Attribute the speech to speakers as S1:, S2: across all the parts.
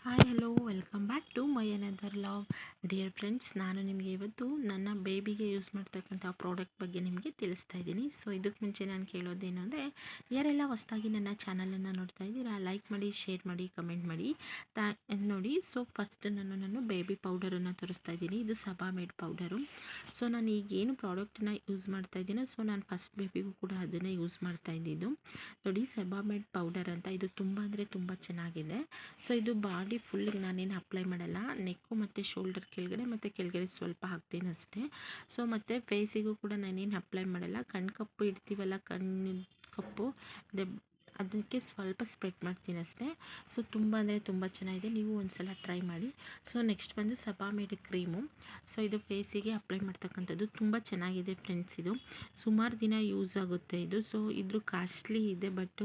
S1: Hi hello welcome back to my another vlog. Dear friends, ನಾನು ನಿಮಗೆ ಇವತ್ತು ನನ್ನ ಬೇಬಿಗೆ ಯೂಸ್ ಮಾಡ್ತಕ್ಕಂಥ ಪ್ರಾಡಕ್ಟ್ ಬಗ್ಗೆ ನಿಮಗೆ ತಿಳಿಸ್ತಾ ಇದ್ದೀನಿ. ಸೊ ಇದಕ್ಕೆ ಮುಂಚೆ ನಾನು ಕೇಳೋದೇನು ಅಂದರೆ, ಯಾರೆಲ್ಲ ಹೊಸದಾಗಿ ನನ್ನ ಚಾನಲನ್ನು ನೋಡ್ತಾ ಇದ್ದೀರಾ, ಲೈಕ್ ಮಾಡಿ, ಶೇರ್ ಮಾಡಿ, ಕಮೆಂಟ್ ಮಾಡಿ ನೋಡಿ. ಸೊ ಫಸ್ಟ್ ನಾನು ಬೇಬಿ ಪೌಡರನ್ನು ತೋರಿಸ್ತಾ ಇದ್ದೀನಿ. ಇದು ಸಬಾಮೇಡ್ ಪೌಡರು. ಸೊ ನಾನು ಈಗೇನು ಪ್ರಾಡಕ್ಟನ್ನ ಯೂಸ್ ಮಾಡ್ತಾ ಇದ್ದೀನೋ, ಸೊ ನಾನು ಫಸ್ಟ್ ಬೇಬಿಗೂ ಕೂಡ ಅದನ್ನೇ ಯೂಸ್ ಮಾಡ್ತಾ ಇದ್ದಿದ್ದು. ನೋಡಿ, ಸಬಾಮೇಡ್ ಪೌಡರ್ ಅಂತ. ಇದು ತುಂಬ ಅಂದರೆ ತುಂಬ ಚೆನ್ನಾಗಿದೆ. ಸೊ ಇದು ಬಾಡಿ ಫುಲ್ಲಿಗೆ ನಾನೇನು ಅಪ್ಲೈ ಮಾಡಲ್ಲ, ನೆಕ್ಕು ಮತ್ತು ಶೋಲ್ಡರ್ ಕೆಳಗಡೆ ಮತ್ತು ಕೆಳಗಡೆ ಸ್ವಲ್ಪ ಹಾಕ್ತೀನಿ ಅಷ್ಟೇ. ಸೊ ಮತ್ತು ಫೇಸಿಗೂ ಕೂಡ ನಾನೇನು ಅಪ್ಲೈ ಮಾಡಲ್ಲ. ಕಣ್ಣು ಕಪ್ಪು ಇಡ್ತೀವಲ್ಲ, ಕಣ್ಣು ಕಪ್ಪು ಅದಕ್ಕೆ ಸ್ವಲ್ಪ ಸ್ಪ್ರೆಡ್ ಮಾಡ್ತೀನಿ ಅಷ್ಟೇ. ಸೊ ತುಂಬ ಅಂದರೆ ತುಂಬ ಚೆನ್ನಾಗಿದೆ, ನೀವು ಒಂದ್ಸಲ ಟ್ರೈ ಮಾಡಿ. ಸೊ ನೆಕ್ಸ್ಟ್ ಬಂದು ಸಬಾಮೇಡ್ ಕ್ರೀಮು. ಸೊ ಇದು ಫೇಸಿಗೆ ಅಪ್ಲೈ ಮಾಡ್ತಕ್ಕಂಥದ್ದು ತುಂಬ ಚೆನ್ನಾಗಿದೆ ಫ್ರೆಂಡ್ಸ್. ಇದು ಸುಮಾರು ದಿನ ಯೂಸ್ ಆಗುತ್ತೆ ಇದು. ಸೊ ಇದ್ರ ಕಾಸ್ಟ್ಲಿ ಇದೆ, ಬಟ್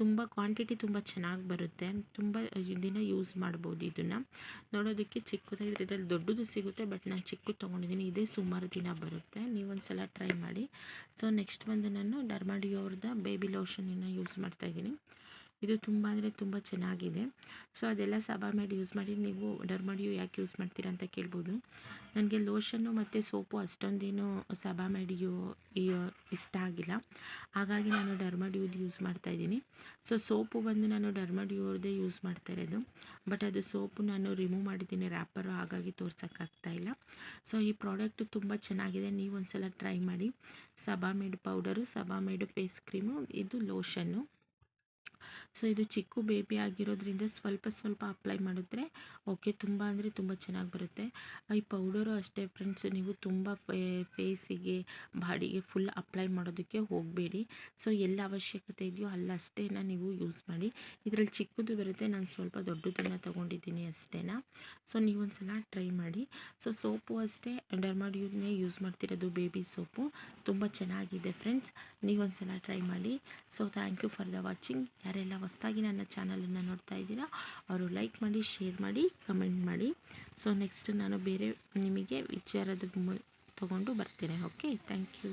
S1: ತುಂಬ ಕ್ವಾಂಟಿಟಿ ತುಂಬ ಚೆನ್ನಾಗಿ ಬರುತ್ತೆ, ತುಂಬ ದಿನ ಯೂಸ್ ಮಾಡ್ಬೋದು. ಇದನ್ನು ನೋಡೋದಕ್ಕೆ ಚಿಕ್ಕದಾಗಿದ್ರೆ ಇದರಲ್ಲಿ ದೊಡ್ಡದು ಸಿಗುತ್ತೆ, ಬಟ್ ನಾನು ಚಿಕ್ಕದು ತೊಗೊಂಡಿದ್ದೀನಿ. ಇದೇ ಸುಮಾರು ದಿನ ಬರುತ್ತೆ, ನೀವೊಂದ್ಸಲ ಟ್ರೈ ಮಾಡಿ. ಸೊ ನೆಕ್ಸ್ಟ್ ಬಂದು ನಾನು ಡರ್ಮಾಡಿಯೋ ಅವ್ರದ್ದು ಬೇಬಿ ಲೋಷನನ್ನು ಯೂಸ್ ಮಾಡ್ತಾಯಿದ್ದೀನಿ. ಇದು ತುಂಬ ಅಂದರೆ ತುಂಬ ಚೆನ್ನಾಗಿದೆ. ಸೊ ಅದೆಲ್ಲ ಸಬಾಮೇಡ್ ಯೂಸ್ ಮಾಡಿ, ನೀವು ಡರ್ಮಾಡಿಯೋ ಯಾಕೆ ಯೂಸ್ ಮಾಡ್ತೀರಾ ಅಂತ ಕೇಳ್ಬೋದು. ನನಗೆ ಲೋಷನ್ನು ಮತ್ತು ಸೋಪು ಅಷ್ಟೊಂದೇನು ಸಬಾಮೇಡಿಯೋ ಇಷ್ಟ ಆಗಿಲ್ಲ, ಹಾಗಾಗಿ ನಾನು ಡರ್ಮಾಡಿಯೋದು ಯೂಸ್ ಮಾಡ್ತಾಯಿದ್ದೀನಿ. ಸೊ ಸೋಪು ಬಂದು ನಾನು ಡರ್ಮಾಡಿಯೋದೇ ಯೂಸ್ ಮಾಡ್ತಾ ಇರೋದು, ಬಟ್ ಅದು ಸೋಪು ನಾನು ರಿಮೂವ್ ಮಾಡಿದ್ದೀನಿ ರ್ಯಾಪರು, ಹಾಗಾಗಿ ತೋರ್ಸೋಕ್ಕಾಗ್ತಾಯಿಲ್ಲ. ಸೊ ಈ ಪ್ರಾಡಕ್ಟು ತುಂಬ ಚೆನ್ನಾಗಿದೆ, ನೀವು ಒಂದ್ಸಲ ಟ್ರೈ ಮಾಡಿ. ಸಬಾಮೇಡ್ ಪೌಡರು, ಸಬಾಮೇಡ್ ಫೇಸ್ ಕ್ರೀಮು, ಇದು ಲೋಷನ್ನು. ಸೊ ಇದು ಚಿಕ್ಕ ಬೇಬಿ ಆಗಿರೋದ್ರಿಂದ ಸ್ವಲ್ಪ ಸ್ವಲ್ಪ ಅಪ್ಲೈ ಮಾಡಿದ್ರೆ ಓಕೆ, ತುಂಬ ಅಂದರೆ ತುಂಬ ಚೆನ್ನಾಗಿ ಬರುತ್ತೆ. ಈ ಪೌಡರು ಅಷ್ಟೇ ಫ್ರೆಂಡ್ಸ್, ನೀವು ತುಂಬ ಫೇಸಿಗೆ ಬಾಡಿಗೆ ಫುಲ್ ಅಪ್ಲೈ ಮಾಡೋದಕ್ಕೆ ಹೋಗಬೇಡಿ. ಸೊ ಎಲ್ಲ ಅವಶ್ಯಕತೆ ಇದೆಯೋ ಅಲ್ಲಷ್ಟೇ ನೀವು ಯೂಸ್ ಮಾಡಿ. ಇದರಲ್ಲಿ ಚಿಕ್ಕದು ಬರುತ್ತೆ, ನಾನು ಸ್ವಲ್ಪ ದೊಡ್ಡದನ್ನು ತೊಗೊಂಡಿದ್ದೀನಿ ಅಷ್ಟೇ. ಸೊ ನೀವೊಂದ್ಸಲ ಟ್ರೈ ಮಾಡಿ. ಸೊ ಸೋಪು ಅಷ್ಟೇ ಡರ್ಮಾಡಿಯೋನೇ ಯೂಸ್ ಮಾಡ್ತಿರೋದು, ಬೇಬಿ ಸೋಪು. ತುಂಬ ಚೆನ್ನಾಗಿದೆ ಫ್ರೆಂಡ್ಸ್, ನೀವೊಂದ್ಸಲ ಟ್ರೈ ಮಾಡಿ. So thank you for the watching. ಯಾರೆಲ್ಲ ಹೊಸದಾಗಿ ನನ್ನ ಚಾನಲನ್ನು ನೋಡ್ತಾ ಇದ್ದೀರಾ, ಅವರು ಲೈಕ್ ಮಾಡಿ, ಶೇರ್ ಮಾಡಿ, ಕಮೆಂಟ್ ಮಾಡಿ. ಸೊ ನೆಕ್ಸ್ಟ್ ನಾನು ಬೇರೆ ನಿಮಗೆ ವಿಚಾರದ ತೊಗೊಂಡು ಬರ್ತೇನೆ. Okay, thank you.